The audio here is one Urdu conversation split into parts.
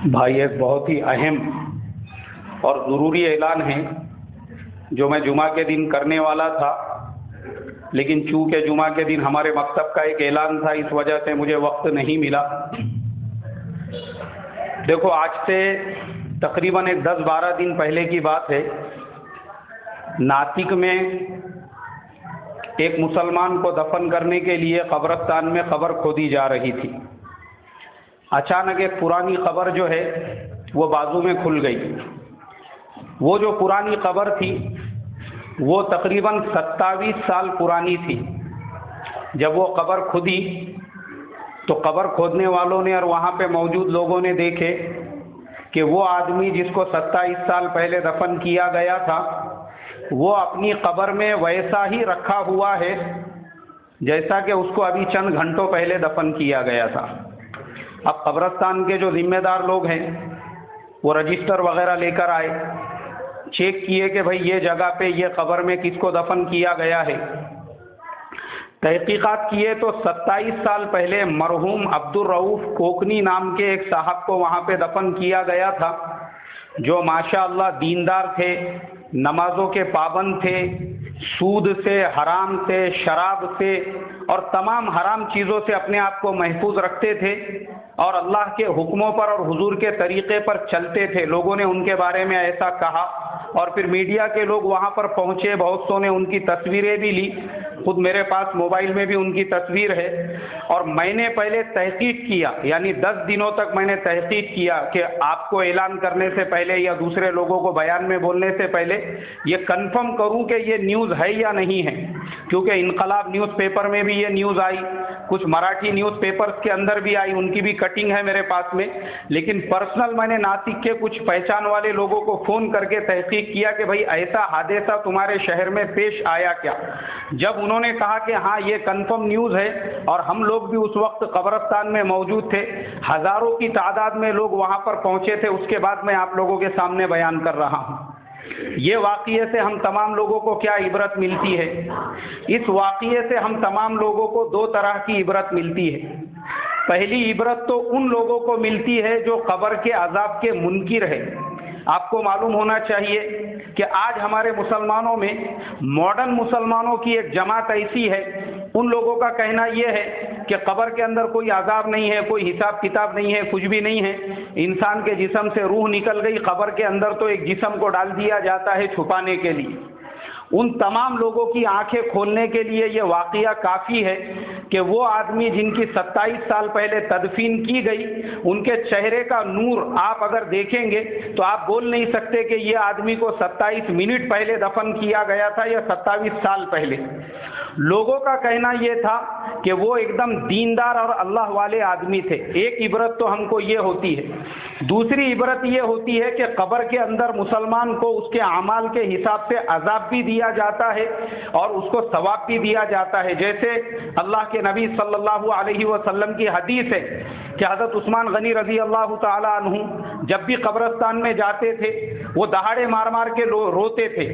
بھائی ایک بہت ہی اہم اور ضروری اعلان ہے جو میں جمعہ کے دن کرنے والا تھا، لیکن چونکہ جمعہ کے دن ہمارے مکتب کا ایک اعلان تھا، اس وجہ سے مجھے وقت نہیں ملا۔ دیکھو، آج سے تقریباً 10-12 دن پہلے کی بات ہے، ناسک میں ایک مسلمان کو دفن کرنے کے لیے قبرستان میں قبر کھودی جا رہی تھی۔ اچانک ایک پرانی قبر جو ہے وہ بازو میں کھل گئی۔ وہ جو پرانی قبر تھی وہ تقریباً 27 سال پرانی تھی۔ جب وہ قبر کھدی تو قبر کھودنے والوں نے اور وہاں پہ موجود لوگوں نے دیکھے کہ وہ آدمی جس کو 27 سال پہلے دفن کیا گیا تھا وہ اپنی قبر میں ویسا ہی رکھا ہوا ہے جیسا کہ اس کو ابھی چند گھنٹوں پہلے دفن کیا گیا تھا۔ اب قبرستان کے جو ذمہ دار لوگ ہیں وہ رجسٹر وغیرہ لے کر آئے، چیک کیے کہ بھئی یہ جگہ پہ یہ قبر میں کس کو دفن کیا گیا ہے۔ تحقیقات کیے تو 27 سال پہلے مرحوم عبدالرؤف کوکنی نام کے ایک صاحب کو وہاں پہ دفن کیا گیا تھا، جو ماشاءاللہ دیندار تھے، نمازوں کے پابند تھے، سود سے، حرام سے، شراب سے اور تمام حرام چیزوں سے اپنے آپ کو محفوظ رکھتے تھے اور اللہ کے حکموں پر اور حضور کے طریقے پر چلتے تھے۔ لوگوں نے ان کے بارے میں ایسا کہا اور پھر میڈیا کے لوگ وہاں پر پہنچے، بہت سو نے ان کی تصویریں بھی لی، خود میرے پاس موبائل میں بھی ان کی تصویر ہے۔ اور میں نے پہلے تحقیق کیا، یعنی 10 دنوں تک میں نے تحقیق کیا کہ آپ کو اعلان کرنے سے پہلے یا دوسرے لوگوں کو بیان میں بولنے سے پہلے یہ کنفرم کروں کہ یہ نیوز ہے یا نہیں ہے، کیونکہ انقلاب نیوز پیپر میں بھی یہ نیوز آئی، کچھ مراٹھی نیوز پیپرز کے اندر بھی آئی، ان کی بھی کٹنگ ہے میرے پاس میں۔ لیکن پرسنل میں نے ناسک کے کچھ پہچان والے لوگوں کو فون کر کے تحقیق کیا کہ بھئی ایسا حادثہ تمہارے شہر میں پیش آیا کیا؟ جب انہوں نے کہا کہ ہاں یہ کنفرم نیوز ہے اور ہم لوگ بھی اس وقت قبرستان میں موجود تھے، ہزاروں کی تعداد میں لوگ وہاں پر پہنچے تھے، اس کے بعد میں آپ لوگوں کے سامنے بیان کر رہا ہوں۔ یہ واقعے سے ہم تمام لوگوں کو کیا عبرت ملتی ہے؟ اس واقعے سے ہم تمام لوگوں کو 2 طرح کی عبرت ملتی ہے۔ پہلی عبرت تو ان لوگوں کو ملتی ہے جو قبر کے عذاب کے منکر ہے۔ آپ کو معلوم ہونا چاہیے کہ آج ہمارے مسلمانوں میں ماڈرن مسلمانوں کی ایک جماعت ایسی ہے، ان لوگوں کا کہنا یہ ہے کہ قبر کے اندر کوئی عذاب نہیں ہے، کوئی حساب کتاب نہیں ہے، کچھ بھی نہیں ہے، انسان کے جسم سے روح نکل گئی، قبر کے اندر تو ایک جسم کو ڈال دیا جاتا ہے چھپانے کے لیے۔ ان تمام لوگوں کی آنکھیں کھولنے کے لیے یہ واقعہ کافی ہے کہ وہ آدمی جن کی 27 سال پہلے تدفین کی گئی، ان کے چہرے کا نور آپ اگر دیکھیں گے تو آپ بول نہیں سکتے کہ یہ آدمی کو 27 منٹ پہلے دفن کیا گیا تھا یا 27 سال پہلے۔ لوگوں کا کہنا یہ تھا کہ وہ ایک دم دیندار اور اللہ والے آدمی تھے۔ ایک عبرت تو ہم کو یہ ہوتی ہے۔ دوسری عبرت یہ ہوتی ہے کہ قبر کے اندر مسلمان کو اس کے اعمال کے حساب سے عذاب بھی دیا جاتا ہے اور اس کو ثواب بھی دیا جاتا ہے۔ جیسے اللہ کے نبی صلی اللہ علیہ وسلم کی حدیث ہے کہ حضرت عثمان غنی رضی اللہ تعالی عنہ جب بھی قبرستان میں جاتے تھے وہ دہاڑے مار مار کے روتے تھے۔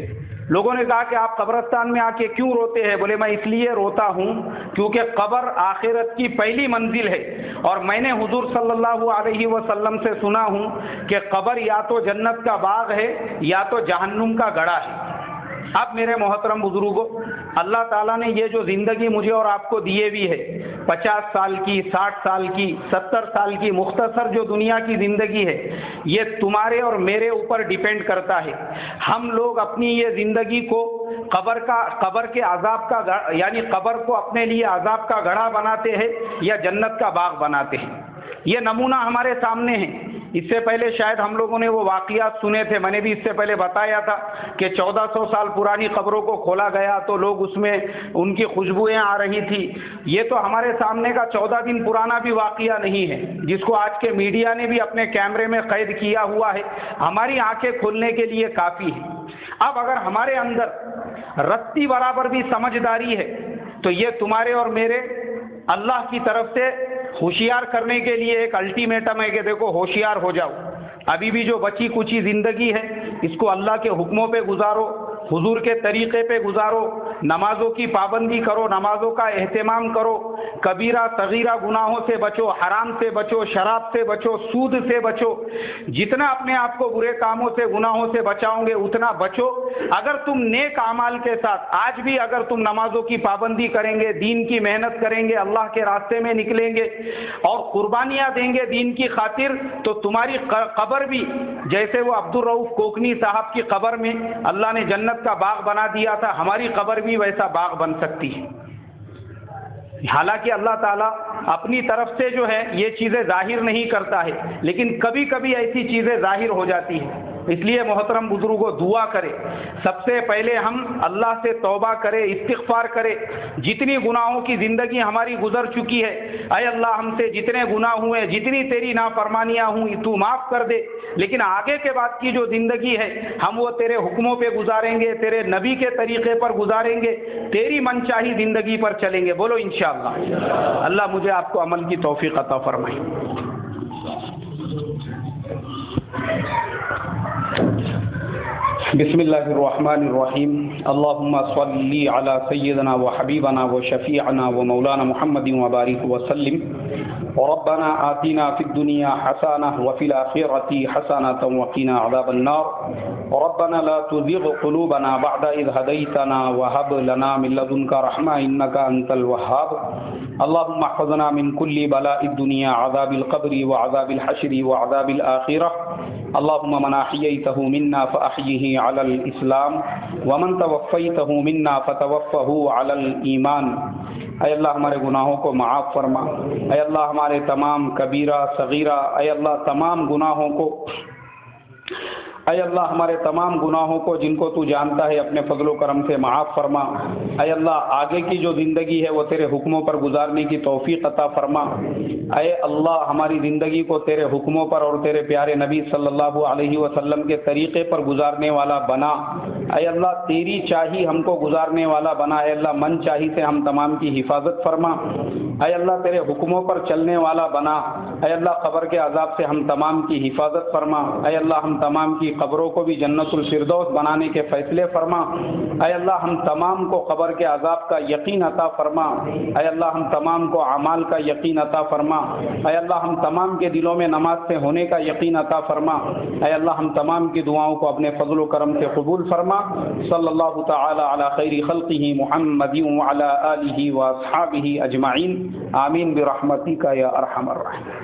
لوگوں نے کہا کہ آپ قبرستان میں آ کے کیوں روتے ہیں؟ بولے میں اس لیے روتا ہوں کیونکہ قبر آخرت کی پہلی منزل ہے اور میں نے حضور صلی اللہ علیہ وسلم سے سنا ہوں کہ قبر یا تو جنت کا باغ ہے یا تو جہنم کا گڑھا ہے۔ اب میرے محترم بزرگوں، اللہ تعالیٰ نے یہ جو زندگی مجھے اور آپ کو دیے ہوئی ہے، 50 سال کی، 60 سال کی، 70 سال کی مختصر جو دنیا کی زندگی ہے، یہ تمہارے اور میرے اوپر ڈیپینڈ کرتا ہے۔ ہم لوگ اپنی یہ زندگی کو قبر کے عذاب کا یعنی قبر کو اپنے لیے عذاب کا گڑھا بناتے ہیں یا جنت کا باغ بناتے ہیں۔ یہ نمونہ ہمارے سامنے ہے۔ اس سے پہلے شاید ہم لوگوں نے وہ واقعات سنے تھے، میں نے بھی اس سے پہلے بتایا تھا کہ 1400 سال پرانی قبروں کو کھولا گیا تو لوگ اس میں ان کی خوشبوئیں آ رہی تھی۔ یہ تو ہمارے سامنے کا 14 دن پرانا بھی واقعہ نہیں ہے جس کو آج کے میڈیا نے بھی اپنے کیمرے میں قید کیا ہوا ہے، ہماری آنکھیں کھولنے کے لیے کافی ہے۔ اب اگر ہمارے اندر رتی برابر بھی سمجھداری ہے تو یہ تمہارے اور میرے اللہ کی طرف سے ہوشیار کرنے کے لیے ایک الٹیمیٹم ہے کہ دیکھو ہوشیار ہو جاؤ، ابھی بھی جو بچی کچی زندگی ہے اس کو اللہ کے حکموں پہ گزارو، حضور کے طریقے پہ گزارو، نمازوں کی پابندی کرو، نمازوں کا اہتمام کرو، کبیرہ صغیرہ گناہوں سے بچو، حرام سے بچو، شراب سے بچو، سود سے بچو۔ جتنا اپنے آپ کو برے کاموں سے گناہوں سے بچاؤ گے اتنا بچو۔ اگر تم نیک اعمال کے ساتھ آج بھی اگر تم نمازوں کی پابندی کریں گے، دین کی محنت کریں گے، اللہ کے راستے میں نکلیں گے اور قربانیاں دیں گے دین کی خاطر، تو تمہاری قبر بھی جیسے وہ عبدالرؤف کوکنی صاحب کی قبر میں اللہ نے جنت کا باغ بنا دیا تھا، ہماری قبر بھی ویسا باغ بن سکتی ہے۔ حالانکہ اللہ تعالیٰ اپنی طرف سے جو ہے یہ چیزیں ظاہر نہیں کرتا ہے، لیکن کبھی کبھی ایسی چیزیں ظاہر ہو جاتی ہیں۔ اس لیے محترم بزرگوں دعا کرے، سب سے پہلے ہم اللہ سے توبہ کرے، استغفار کرے۔ جتنی گناہوں کی زندگی ہماری گزر چکی ہے، اے اللہ ہم سے جتنے گناہ ہوئے، جتنی تیری نافرمانیاں ہوئی تو معاف کر دے، لیکن آگے کے بعد کی جو زندگی ہے ہم وہ تیرے حکموں پہ گزاریں گے، تیرے نبی کے طریقے پر گزاریں گے، تیری من چاہی زندگی پر چلیں گے۔ بولو انشاءاللہ۔ اللہ مجھے آپ کو عمل کی توفیق عطا فرمائے۔ بسم اللہ الرحمن الرحیم۔ اللہم صلی علی سیدنا و حبیبنا و شفیعنا و مولانا محمد وبارک وسلم۔ ربنا آتنا فی الدنیا حسنہ وفی الآخرۃ حسنۃ وقنا عذاب النار۔ ربنا لا تزغ قلوبنا بعد اذ ہدیتنا وہب لنا من لدنک رحمہ انک انت الوہاب۔ اللہم احفظنا من کل بلاء الدنیا عذاب القبر وعذاب الحشر وعذاب الآخرہ۔ اللہم من احییتہ منا فاحیہ علی الاسلام ومن توفیتہ منا فتوفہ علی الایمان۔ اے اللہ ہمارے گناہوں کو معاف فرما، اے اللہ ہمارے تمام کبیرہ صغیرہ، اے اللہ تمام گناہوں کو، اے اللہ ہمارے تمام گناہوں کو جن کو تو جانتا ہے اپنے فضل و کرم سے معاف فرما۔ اے اللہ آگے کی جو زندگی ہے وہ تیرے حکموں پر گزارنے کی توفیق عطا فرما۔ اے اللہ ہماری زندگی کو تیرے حکموں پر اور تیرے پیارے نبی صلی اللہ علیہ وسلم کے طریقے پر گزارنے والا بنا۔ اے اللہ تیری چاہی ہم کو گزارنے والا بنا۔ اے اللہ من چاہی سے ہم تمام کی حفاظت فرما۔ اے اللہ تیرے حکموں پر چلنے والا بنا۔ اے اللہ قبر کے عذاب سے ہم تمام کی حفاظت فرما۔ اے اللہ ہم تمام کی قبروں کو بھی جنت الفردوس بنانے کے فیصلے فرما۔ اے اللہ ہم تمام کو قبر کے عذاب کا یقین عطا فرما۔ اے اللہ ہم تمام کو اعمال کا یقین عطا فرما۔ اے اللہ ہم تمام کے دلوں میں نماز سے ہونے کا یقین عطا فرما۔ اے اللہ ہم تمام کی دعاؤں کو اپنے فضل و کرم سے قبول فرما۔ صلی اللہ تعالی علی خیر خلقہ محمد وعلی آلہ واصحابہ اجمعین، آمین برحمتک یا ارحم الراحمین۔